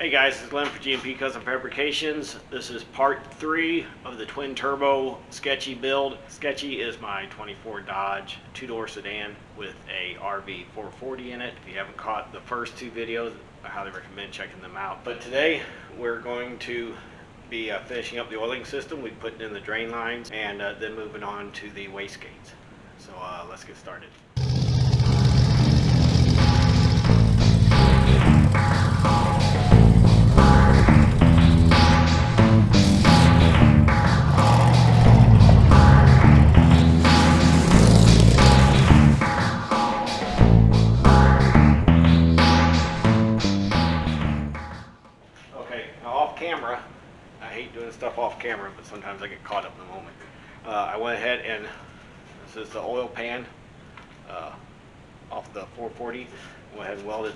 Hey guys, it's Glenn for GMP Custom Fabrications. This is part 3 of the twin turbo Sketchy build. Sketchy is my 24 Dodge 2-door sedan with a RV 440 in it. If you haven't caught the first 2 videos, I highly recommend checking them out. But today we're going to be finishing up the oiling system. We put in the drain lines and then moving on to the wastegates. So let's get started. Camera, I hate doing stuff off camera, but sometimes I get caught up in the moment. I went ahead and this is the oil pan off the 440. Went ahead and welded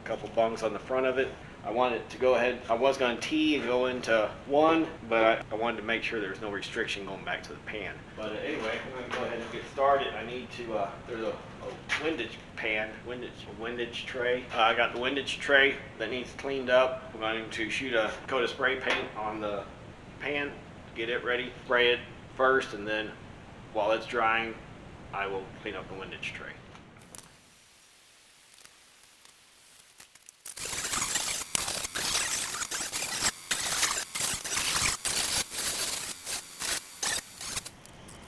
a couple bungs on the front of it. I wanted to go ahead, I was going to tee and go into one, but I wanted to make sure there's no restriction going back to the pan. But anyway, I'm going to go ahead and get started. I need to, there's a windage pan, windage tray. I got the windage tray that needs cleaned up. I'm going to shoot a coat of spray paint on the pan to get it ready. Spray it first, and then while it's drying, I will clean up the windage tray.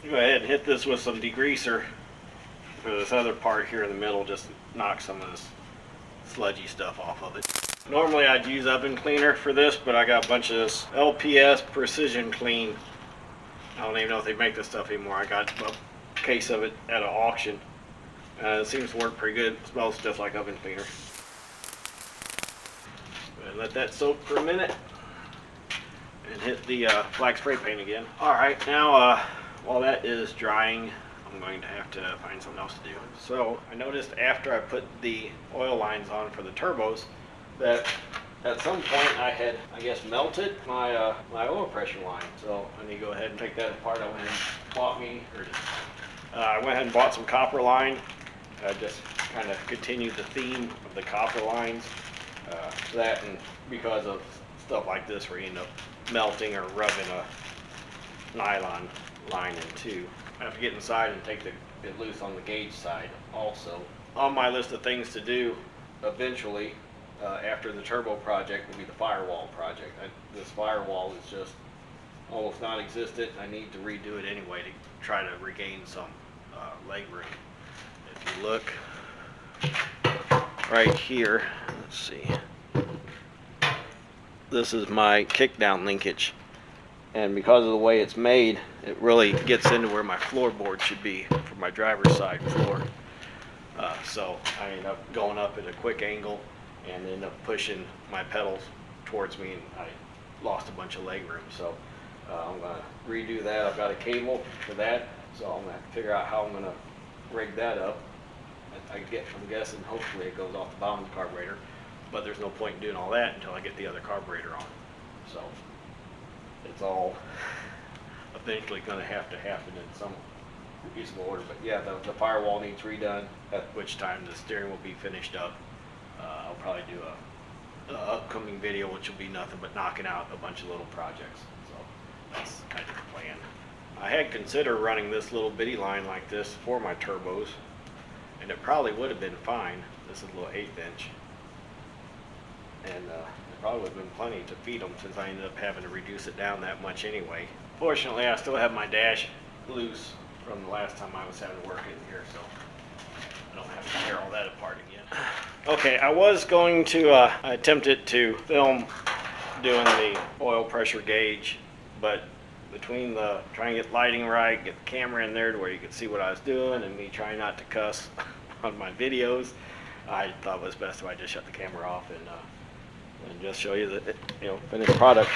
Go ahead and hit this with some degreaser for this other part here in the middle, just knock some of this sludgy stuff off of it. Normally I'd use oven cleaner for this, but I got a bunch of this LPS Precision Clean. I don't even know if they make this stuff anymore. I got a case of it at an auction. It seems to work pretty good. It smells just like oven cleaner. And let that soak for a minute and hit the black spray paint again. Alright, now while that is drying, I'm going to have to find something else to do. So I noticed after I put the oil lines on for the turbos that at some point I had, I guess, melted my my oil pressure line. So I need to go ahead and take that apart. I went ahead and bought some copper line. Just kind of continued the theme of the copper lines. That and because of stuff like this where you end up melting or rubbing a nylon line in two. I have to get inside and take it loose on the gauge side also. On my list of things to do eventually after the turbo project will be the firewall project. This firewall is just almost non-existent. I need to redo it anyway to try to regain some leg room. If you look right here, let's see, this is my kickdown linkage. And because of the way it's made, it really gets into where my floorboard should be for my driver's side floor. So I end up going up at a quick angle and end up pushing my pedals towards me, and I lost a bunch of leg room. So I'm going to redo that. I've got a cable for that, so I'm going to figure out how I'm going to rig that up. I'm guessing hopefully it goes off the bottom of the carburetor, but there's no point in doing all that until I get the other carburetor on. So it's all eventually going to happen in some reasonable order. But yeah, the firewall needs redone, at which time the steering will be finished up. I'll probably do a upcoming video which will be nothing but knocking out a bunch of little projects. So that's kind of the plan. I had considered running this little bitty line like this for my turbos, and it probably would have been fine. This is a little 1/8 inch, and probably would have been plenty to feed them since I ended up having to reduce it down that much anyway. Fortunately, I still have my dash loose from the last time I was having to work in here, so I don't have to tear all that apart again. Okay, I was going to I attempted to film doing the oil pressure gauge, but between the trying to get lighting right, get the camera in there to where you could see what I was doing, and me trying not to cuss on my videos, I thought it was best if I just shut the camera off and just show you the finished product.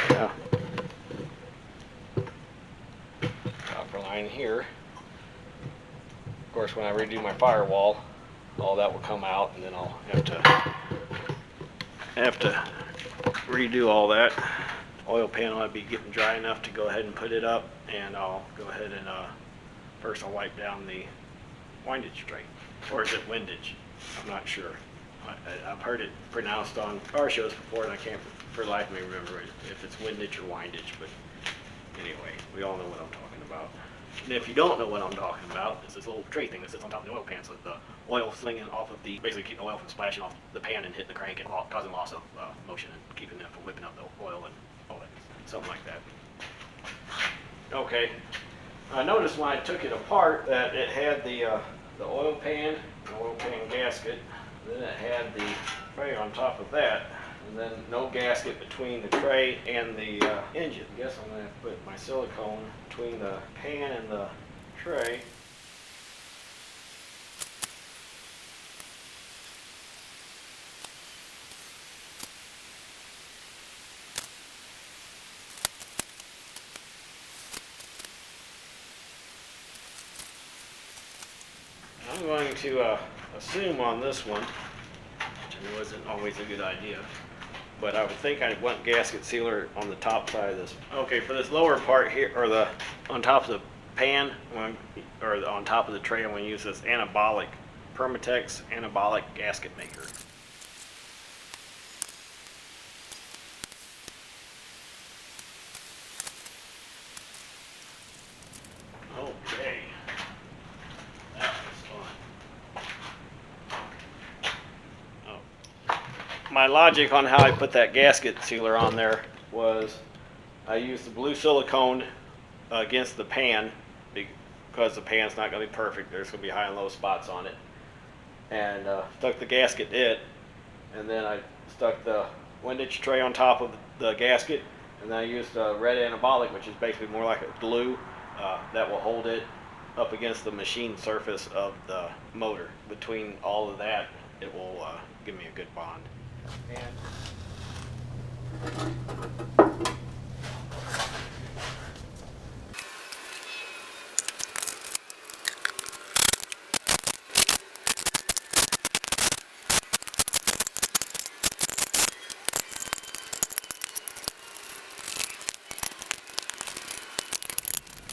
Copper line here. Of course, when I redo my firewall, all that will come out, and then I'll have to redo all that. Oil pan will be getting dry enough to go ahead and put it up, and I'll go ahead and first I'll wipe down the windage tray, or is it windage? I'm not sure. I've heard it pronounced on car shows before, and I can't for life of me remember if it's windage or windage. But anyway, we all know what I'm talking about. And if you don't know what I'm talking about, it's this little tray thing that sits on top of the oil pan, so that the oil slinging off of basically keep the oil from splashing off the pan and hitting the crank and causing loss of motion and keeping them from whipping up the oil and all that, something like that. Okay, I noticed when I took it apart that it had the oil pan gasket, then it had the tray on top of that, and then no gasket between the tray and the engine. I guess I'm going to put my silicone between the pan and the tray. I'm going to assume on this one, which I know isn't always a good idea, but I would think I'd want gasket sealer on the top side of this. Okay, for this lower part here, or on top of the pan, or on top of the tray, I'm going to use this anabolic, Permatex anabolic gasket maker. Okay. My logic on how I put that gasket sealer on there was I used the blue silicone against the pan because the pan's not going to be perfect. There's going to be high and low spots on it. And stuck the gasket in it, and then I stuck the windage tray on top of the gasket, and then I used red anabolic, which is basically more like a glue that will hold it up against the machine surface of the motor. Between all of that, it will give me a good bond.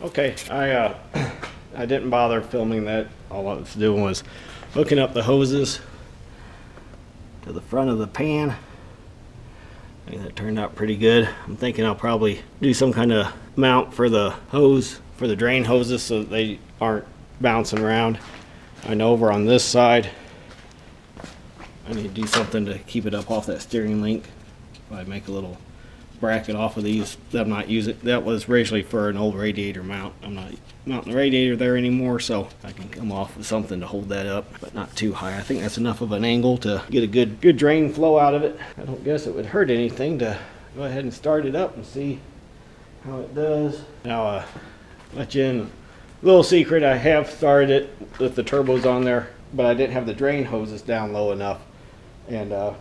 Okay, I didn't bother filming that. All I was doing was hooking up the hoses to the front of the pan. I think that turned out pretty good. I'm thinking I'll probably do some kind of mount for the hose, for the drain hoses, so that they aren't bouncing around. I know over on this side, I need to do something to keep it up off that steering link. I make a little bracket off of these that I'm not using. That was originally for an old radiator mount. I'm not mounting the radiator there anymore, so I can come off with something to hold that up, but not too high. I think that's enough of an angle to get a good drain flow out of it. I don't guess it would hurt anything to go ahead and start it up and see how it does. Now, let you in a little secret. I have started it with the turbos on there, but I didn't have the drain hoses down low enough, and I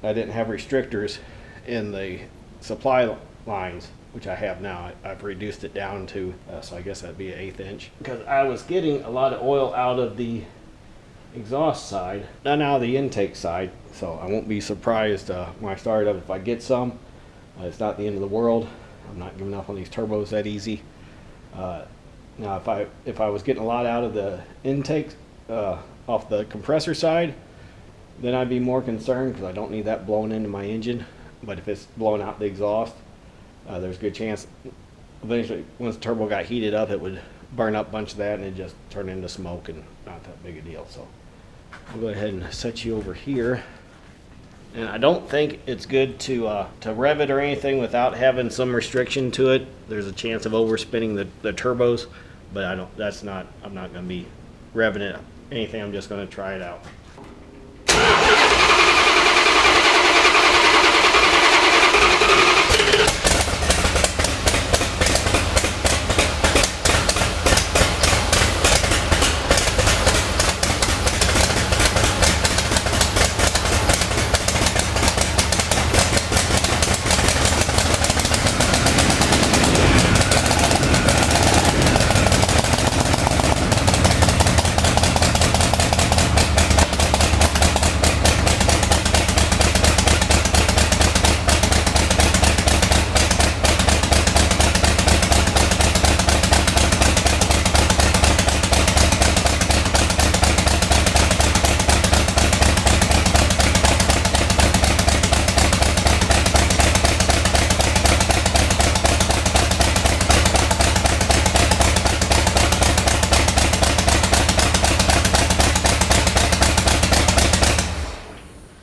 didn't have restrictors in the supply lines, which I have now. I've reduced it down to, so I guess that'd be an 1/8 inch. Because I was getting a lot of oil out of the exhaust side, not out of the intake side, so I won't be surprised when I start up if I get some. It's not the end of the world. I'm not giving up on these turbos that easy. Now if I was getting a lot out of the intake off the compressor side, then I'd be more concerned because I don't need that blowing into my engine. But if it's blowing out the exhaust, there's a good chance eventually once the turbo got heated up, it would burn up a bunch of that and it just turn into smoke, and not that big a deal. So I'll go ahead and set you over here. And I don't think it's good to rev it or anything without having some restriction to it. There's a chance of overspinning the turbos, but I'm not going to be revving it anything. I'm just going to try it out.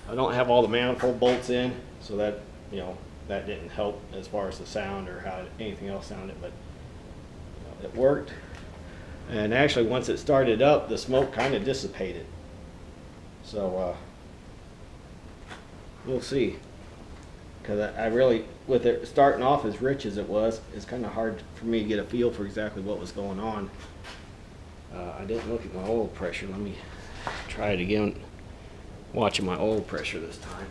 I don't have all the manifold bolts in, so that, you know, that didn't help as far as the sound or how anything else sounded, but you know, it worked. And actually, once it started up, the smoke kind of dissipated. So we'll see. Because I really, with it starting off as rich as it was, it's kind of hard for me to get a feel for exactly what was going on. I didn't look at my oil pressure. Let me try it again. Watching my oil pressure this time.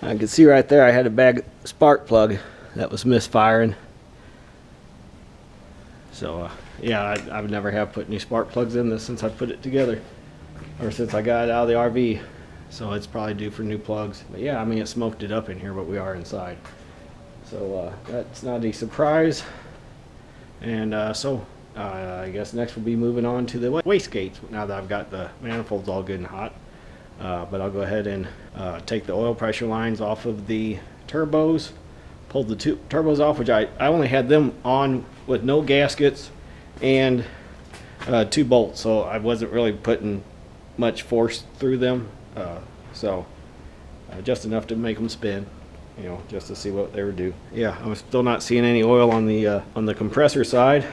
I could see right there I had a bag spark plug that was misfiring. So yeah, I would never have put any spark plugs in this since I put it together, or since I got it out of the RV. So it's probably due for new plugs. But yeah, I mean, it smoked it up in here, but we are inside. So that's not a surprise. And I guess next we'll be moving on to the wastegates now that I've got the manifolds all good and hot. But I'll go ahead and take the oil pressure lines off of the turbos, pulled the two turbos off, which I only had them on with no gaskets and 2 bolts, so I wasn't really putting much force through them, just enough to make them spin, you know, just to see what they would do. Yeah, I'm still not seeing any oil on the compressor side,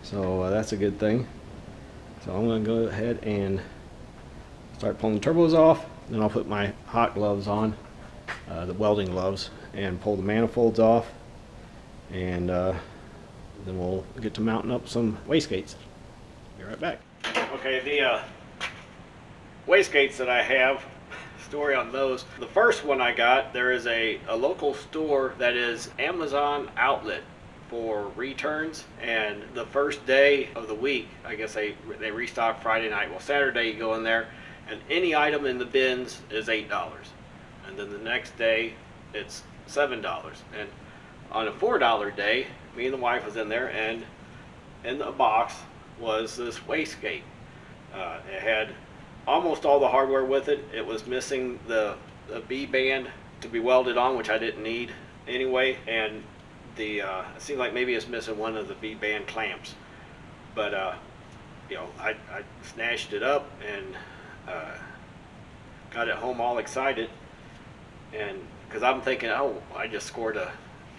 so that's a good thing. So I'm going to go ahead and start pulling the turbos off. Then I'll put my hot gloves on, the welding gloves, and pull the manifolds off, and then we'll get to mounting up some wastegates. Be right back. Okay, the wastegates that I have, story on those. The first one I got, there is a local store that is Amazon outlet for returns, and the first day of the week, I guess they restock Friday night. Well, Saturday you go in there and any item in the bins is $8, and then the next day it's $7. And on a $4 day, me and the wife was in there, and in the box was this wastegate. It had almost all the hardware with it. It was missing the B band to be welded on, which I didn't need anyway, and it seemed like maybe it's missing one of the B band clamps. But you know, I snatched it up and got it home all excited, and because I'm thinking, oh, I just scored a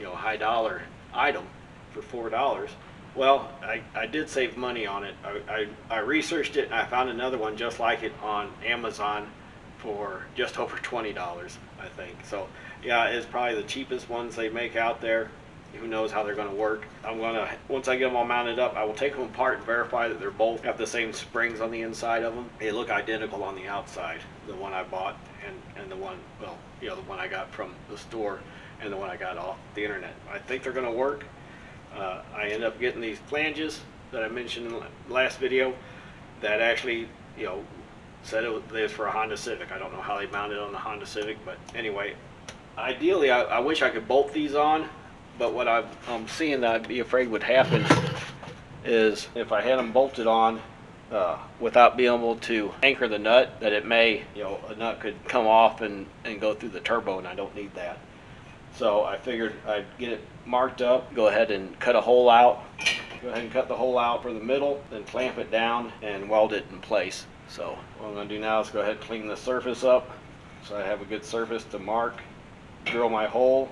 high dollar item for $4. Well, I did save money on it. I researched it and I found another one just like it on Amazon for just over $20, I think. So yeah, it's probably the cheapest ones they make out there. Who knows how they're going to work. Once I get them all mounted up, I will take them apart and verify that they're both have the same springs on the inside of them. They look identical on the outside, the one I bought and the one, well, the one I got from the store and the one I got off the internet. I think they're going to work. I end up getting these flanges that I mentioned in the last video that actually, Said it was for a Honda Civic. I don't know how they mounted on the Honda Civic, but anyway, ideally I wish I could bolt these on, but what I'm seeing that I'd be afraid would happen is if I had them bolted on without being able to anchor the nut, that it may, a nut could come off and go through the turbo, and I don't need that. So I figured I'd get it marked up, go ahead and cut a hole out, go ahead and cut the hole out for the middle, then clamp it down and weld it in place. So what I'm going to do now is go ahead and clean the surface up so I have a good surface to mark, drill my hole,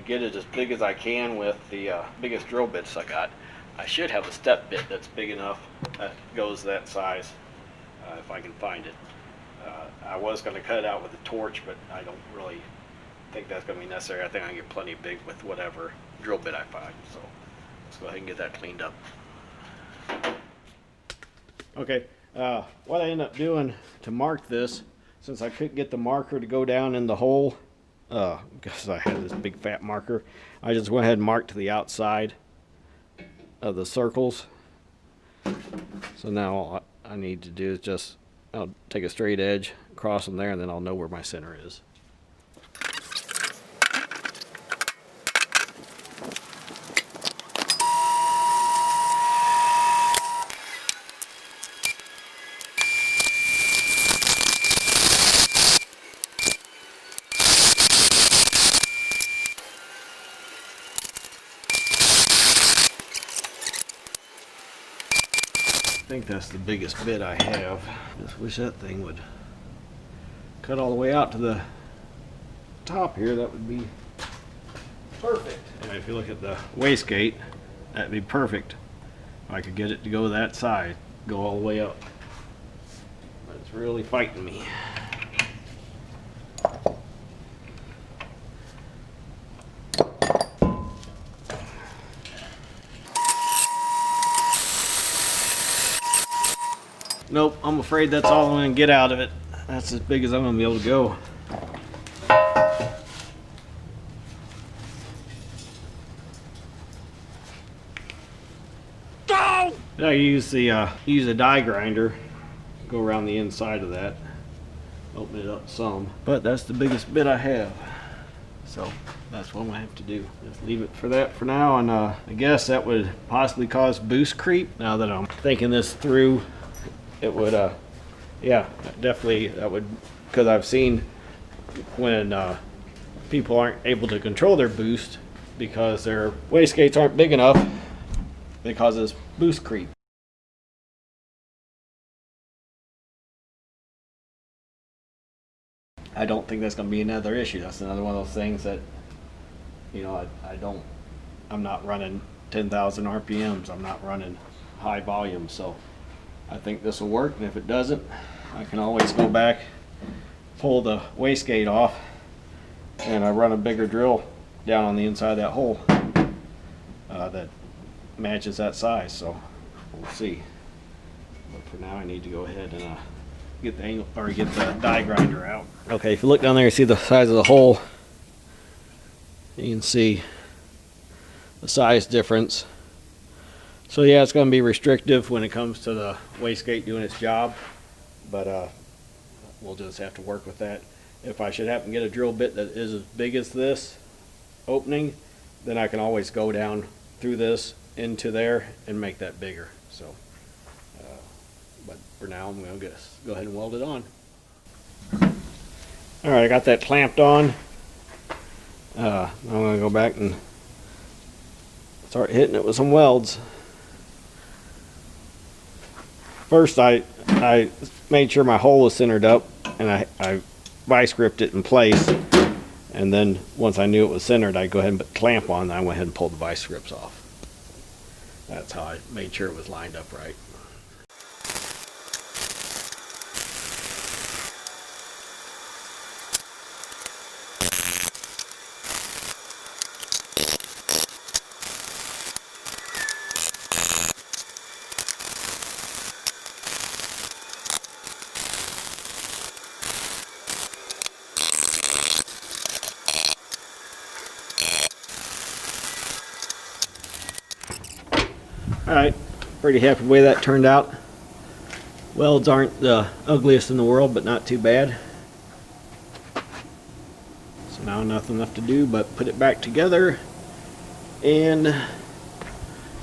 get it as big as I can with the biggest drill bits I got. I should have a step bit that's big enough that goes that size if I can find it. I was going to cut it out with a torch, but I don't really think that's going to be necessary. I think I can get plenty big with whatever drill bit I find. So let's go ahead and get that cleaned up. Okay, what I ended up doing to mark this, since I couldn't get the marker to go down in the hole, because I had this big fat marker, I just went ahead and marked to the outside of the circles. So now all I need to do is I'll take a straight edge, cross them there, and then I'll know where my center is. I think that's the biggest bit I have. Just wish that thing would cut all the way out to the top here. That would be perfect. And if you look at the wastegate, that'd be perfect. If I could get it to go that side, go all the way up. But it's really fighting me. Nope, I'm afraid that's all I'm going to get out of it. That's as big as I'm going to be able to go. I use a die grinder, go around the inside of that, open it up some. But that's the biggest bit I have. So that's what I'm going to have to do. Just leave it for that for now, and I guess that would possibly cause boost creep. Now that I'm thinking this through, it would, yeah, definitely that would, because I've seen when people aren't able to control their boost because their wastegates aren't big enough, it causes boost creep. I don't think that's going to be another issue. That's another one of those things that, I'm not running 10,000 RPMs. I'm not running high volume, so I think this will work, and if it doesn't, I can always go back, pull the wastegate off, and I run a bigger drill down on the inside of that hole that matches that size. So we'll see. But for now, I need to go ahead and get the angle, or get the die grinder out. Okay, if you look down there, you see the size of the hole. You can see the size difference. So yeah, it's going to be restrictive when it comes to the wastegate doing its job, but we'll just have to work with that. If I should happen to get a drill bit that is as big as this opening, then I can always go down through this into there and make that bigger. So, but for now, I'm going to go ahead and weld it on. All right, I got that clamped on. I'm going to go back and start hitting it with some welds. First, I made sure my hole was centered up, and I vice gripped it in place. And then once I knew it was centered, I'd go ahead and put the clamp on, and I went ahead and pulled the vice grips off. That's how I made sure it was lined up right. Alright, pretty happy with the way that turned out. Welds aren't the ugliest in the world, but not too bad. So now nothing left to do but put it back together. And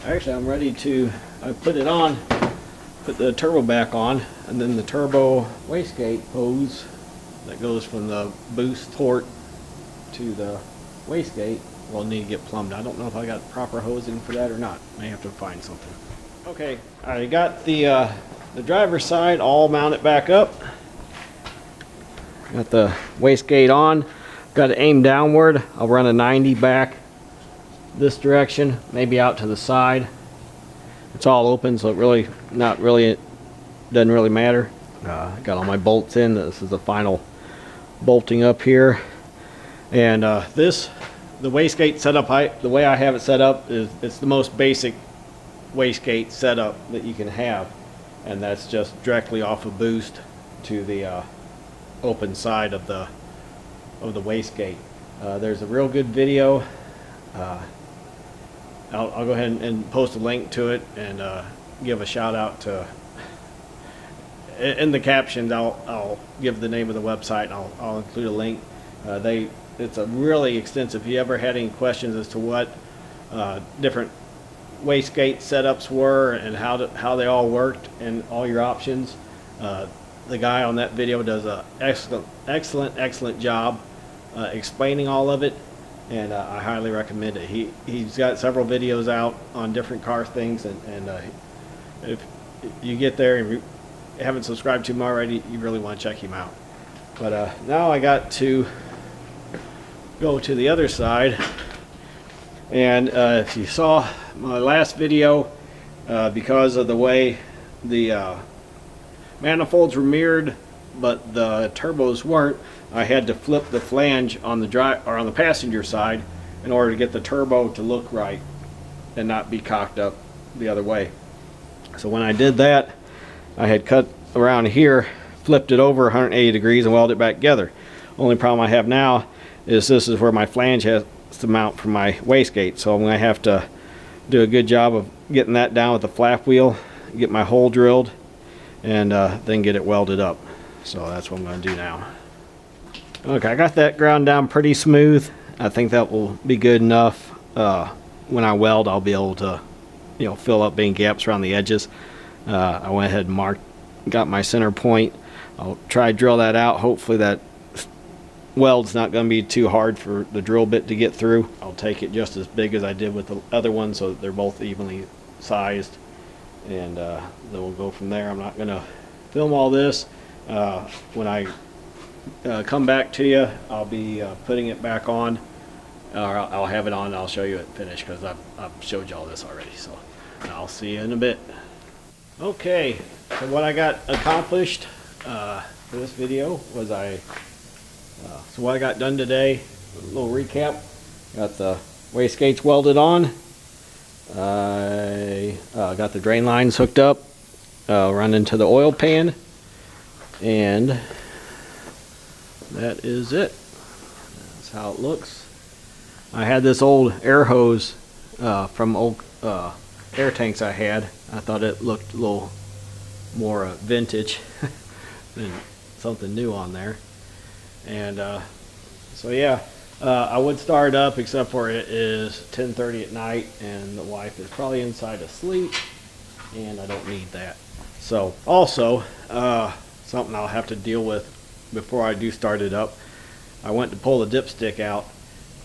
actually I'm ready to, I put it on, put the turbo back on, and then the turbo wastegate hose that goes from the boost port to the wastegate will need to get plumbed. I don't know if I got proper hosing for that or not. May have to find something. Okay, I got the driver's side all mounted back up. Got the wastegate on. Got it aimed downward. I'll run a 90 back this direction, maybe out to the side. It's all open, so it really doesn't really matter. Got all my bolts in. This is the final bolting up here. And the wastegate setup, the way I have it set up is it's the most basic wastegate setup that you can have, and that's just directly off of boost to the open side of the wastegate. There's a real good video. I'll go ahead and post a link to it and give a shout out to. In the captions, I'll give the name of the website and I'll include a link. It's a really extensive. If you ever had any questions as to what different wastegate setups were and how they all worked and all your options, the guy on that video does a excellent job explaining all of it, and I highly recommend it. He's got several videos out on different car things, and if you get there and you haven't subscribed to him already, you really want to check him out. But now I got to go to the other side, and if you saw my last video, because of the way the manifolds were mirrored but the turbos weren't, I had to flip the flange on the passenger side in order to get the turbo to look right and not be cocked up the other way. So when I did that, I had cut around here, flipped it over 180 degrees and welded it back together. Only problem I have now is this is where my flange has to mount for my wastegate, so I'm going to have to do a good job of getting that down with the flap wheel, get my hole drilled, and then get it welded up. So that's what I'm going to do now. Okay, I got that ground down pretty smooth. I think that will be good enough. When I weld, I'll be able to, fill up any gaps around the edges. I went ahead and got my center point. I'll try to drill that out. Hopefully that weld's not going to be too hard for the drill bit to get through. I'll take it just as big as I did with the other one so that they're both evenly sized, and then we'll go from there. I'm not going to film all this. When I come back to you, I'll be putting it back on, or I'll have it on and I'll show you it finished, because I've showed you all this already. So I'll see you in a bit. Okay, so what I got accomplished for this video was so what I got done today, a little recap. Got the wastegates welded on. I got the drain lines hooked up, run into the oil pan, and that is it. That's how it looks. I had this old air hose from old air tanks I had. I thought it looked a little more vintage than something new on there. And so yeah, I would start up, except for it is 10:30 at night and the wife is probably inside asleep, and I don't need that. So also something I'll have to deal with before I do start it up. I went to pull the dipstick out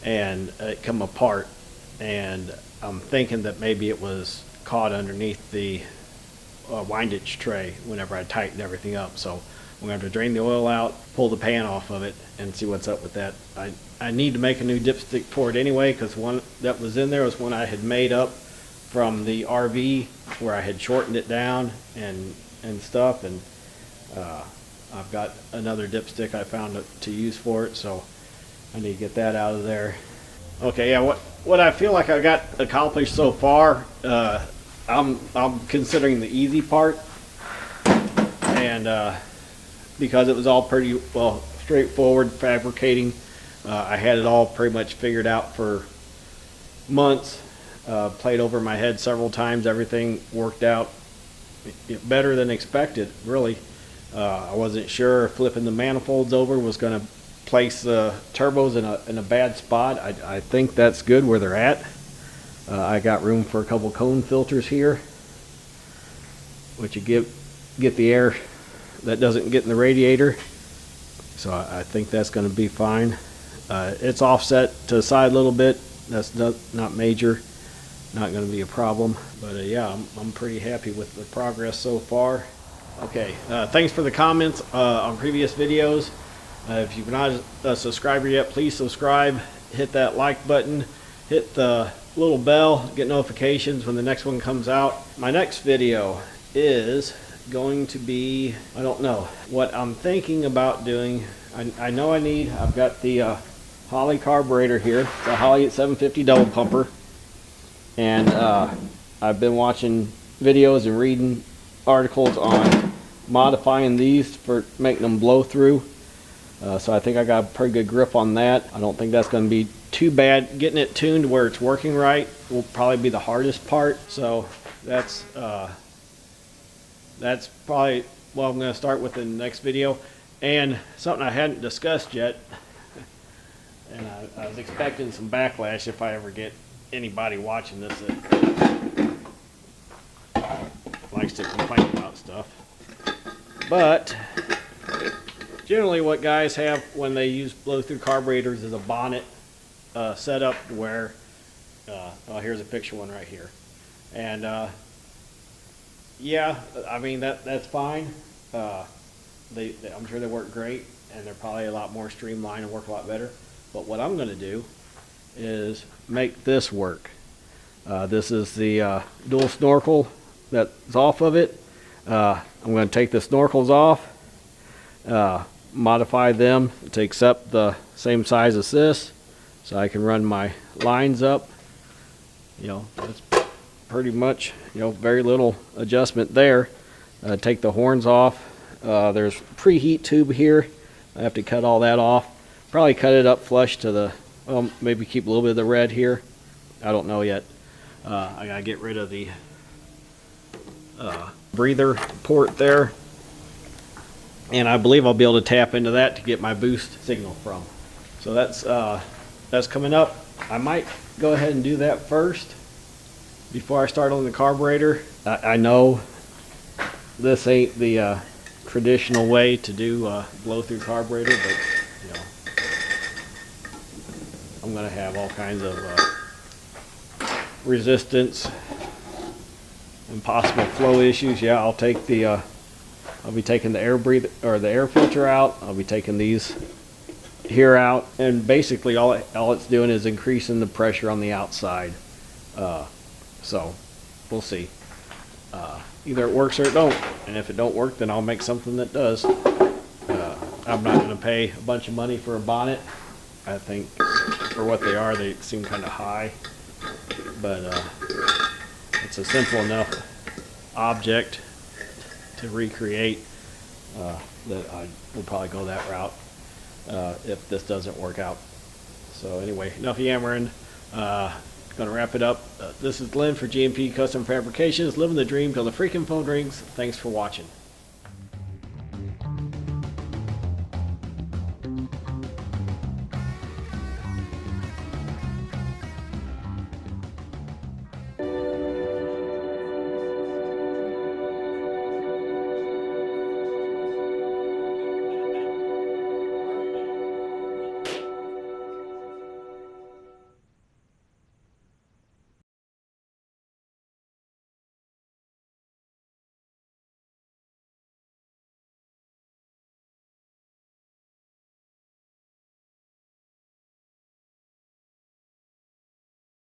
and it come apart, and I'm thinking that maybe it was caught underneath the windage tray whenever I tightened everything up. So I'm going to have to drain the oil out, pull the pan off of it, and see what's up with that. I need to make a new dipstick for it anyway, because one that was in there was one I had made up from the RV where I had shortened it down and stuff, and I've got another dipstick I found to use for it, so I need to get that out of there. Okay, yeah, what I feel like I got accomplished so far, I'm considering the easy part, and because it was all pretty well straightforward fabricating. I had it all pretty much figured out for months, played over my head several times. Everything worked out better than expected, really. I wasn't sure if flipping the manifolds over was going to place the turbos in a bad spot. I think that's good where they're at. I got room for a couple cone filters here, which you get the air that doesn't get in the radiator. So I think that's going to be fine. It's offset to the side a little bit. That's not major, not going to be a problem. But yeah, I'm pretty happy with the progress so far. Okay, thanks for the comments on previous videos. If you're not a subscriber yet, please subscribe. Hit that like button. Hit the little bell. Get notifications when the next one comes out. My next video is going to be, I don't know, what I'm thinking about doing. I know I've got the Holley carburetor here. It's a Holley 750 double pumper. And I've been watching videos and reading articles on modifying these for making them blow through. So I think I got a pretty good grip on that. I don't think that's going to be too bad. Getting it tuned where it's working right will probably be the hardest part. So that's probably what I'm going to start with in the next video. And something I hadn't discussed yet, and I was expecting some backlash if I ever get anybody watching this that likes to complain about stuff. But generally what guys have when they use blow-through carburetors is a bonnet set up where, oh, here's a picture one right here. And yeah, I mean, that's fine. I'm sure they work great, and they're probably a lot more streamlined and work a lot better. But what I'm going to do is make this work. This is the dual snorkel that's off of it. I'm going to take the snorkels off, modify them to accept the same size as this, so I can run my lines up. You know, that's pretty much, you know, very little adjustment there. Take the horns off. There's preheat tube here. I have to cut all that off. Probably cut it up flush to the, well, maybe keep a little bit of the red here. I don't know yet. I gotta get rid of the breather port there. And I believe I'll be able to tap into that to get my boost signal from. So that's coming up. I might go ahead and do that first before I start on the carburetor. I know this ain't the traditional way to do blow-through carburetor, but you know, I'm gonna have all kinds of resistance and possible flow issues. Yeah, I'll take the I'll be taking the air breather or the air filter out. I'll be taking these here out, and basically all it's doing is increasing the pressure on the outside. So we'll see. Either it works or it don't, and if it don't work, then I'll make something that does. I'm not going to pay a bunch of money for a bonnet. I think for what they are, they seem kind of high, but it's a simple enough object to recreate that I will probably go that route if this doesn't work out. So anyway, enough yammering. Gonna wrap it up. This is Glenn for GMP Custom Fabrications, living the dream till the freaking phone rings. Thanks for watching.